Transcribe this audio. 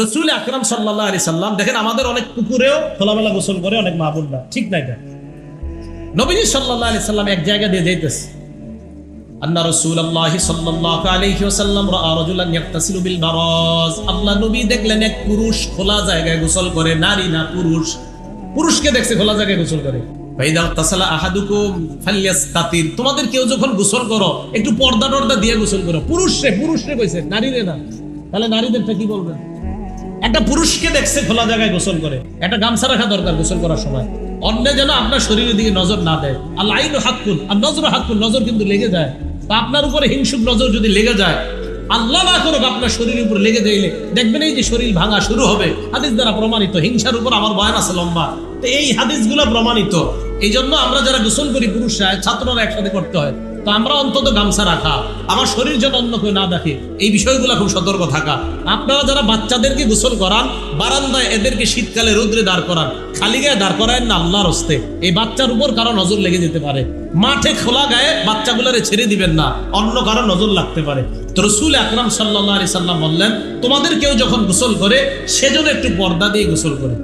রাসূল আকরাম সাল্লাল্লাহু আলাইহি সাল্লাম দেখেন, আমাদের অনেক পুকুরেও খোলামেলা গোসল করে অনেক মা বোনরা, ঠিক না? এটা নবীজি সাল্লাল্লাহু আলাইহি সাল্লাম এক জায়গা দিয়ে যাইতেছে, আন্না রাসূলুল্লাহ সাল্লাল্লাহু আলাইহি ওয়াসাল্লাম রাআ রাজুলান ইয়াগতাসিলু বিল বারাজ। আল্লাহ নবী দেখলেন এক পুরুষ খোলা জায়গায় গোসল করে, নারী না পুরুষ, পুরুষকে দেখছে খোলা জায়গায় গোসল করে। ফাইদা তাসালা আহাদুকুম ফালইয়াস্তাতির, তোমাদের কেউ যখন গোসল করো একটু পর্দা টর্দা দিয়ে গোসল করো। পুরুষরে কইছে, নারীরে না। তাহলে নারীদেরটা কি বলবেন? একটা পুরুষকে দেখছে খোলা জায়গায় গোসল করে, একটা গামছা রাখা দরকার গোসল করার সময়, অন্য যেন আপনার শরীরের দিকে নজর না দেয়। আল্লাহ আইনু হাক্কুন আর নজর হাক্কুন, নজর কিন্তু লেগে যায়। তা আপনার উপরে হিংসুক নজর যদি লেগে যায়, আল্লাহ না করুক আপনার শরীরের উপর লেগে যাইলে দেখবেন এই যে শরীর ভাঙা শুরু হবে। হাদিস দ্বারা প্রমাণিত। হিংসার উপর আমার বয়ান আছে লম্বা, তো এই হাদিসগুলো প্রমাণিত। এই জন্য আমরা যারা গোসল করি পুরুষরা, ছাত্ররা একসাথে করতে হয়, তো আমরা অন্তত গামছা রাখা, আমার শরীর যেন অন্য কেউ না দেখে, এই বিষয়গুলো খুব সতর্ক থাকা। আপনারা যারা বাচ্চাদেরকে গোসল করান, বারান্দায় এদেরকে শীতকালে রোদ্রে দাঁড় করান, খালি গায়ে দাঁড় করায় না আল্লাহর হস্তে, এই বাচ্চার উপর কারো নজর লেগে যেতে পারে। মাঠে খোলা গায়ে বাচ্চাগুলোরে ছেড়ে দিবেন না, অন্য কারো নজর লাগতে পারে। তো রাসূল আকরাম সাল্লাল্লাহু আলাইহি সাল্লাম বললেন, তোমাদের কেউ যখন গোসল করে সেজন্য একটু পর্দা দিয়ে গোসল করে।